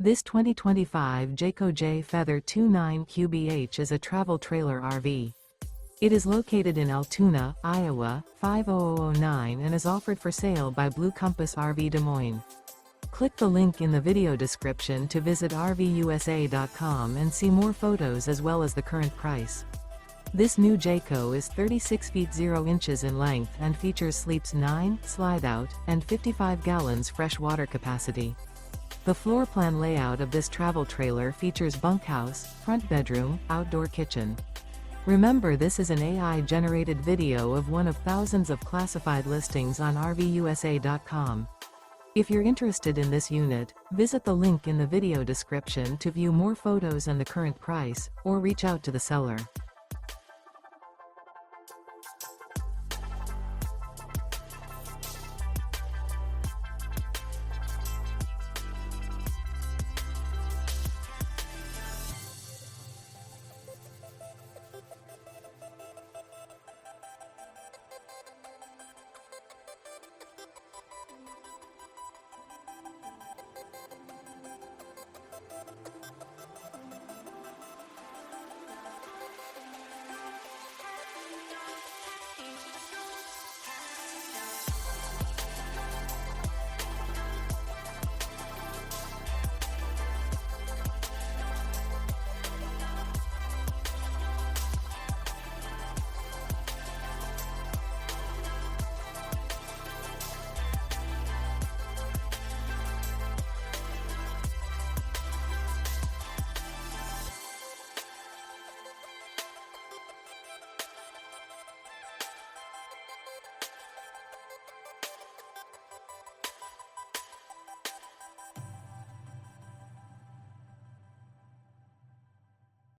This 2025 Jayco Jay Feather 29QBH is a travel trailer RV. It is located in Altoona, Iowa, 50009 and is offered for sale by Blue Compass RV Des Moines. Click the link in the video description to visit RVUSA.com and see more photos as well as the current price. This new Jayco is 36 feet 0 inches in length and features sleeps 9, Slideout, and 55 gallons fresh water capacity. The floor plan layout of this travel trailer features bunkhouse, front bedroom, outdoor kitchen. Remember, this is an AI-generated video of one of thousands of classified listings on RVUSA.com. If you're interested in this unit, visit the link in the video description to view more photos and the current price, or reach out to the seller.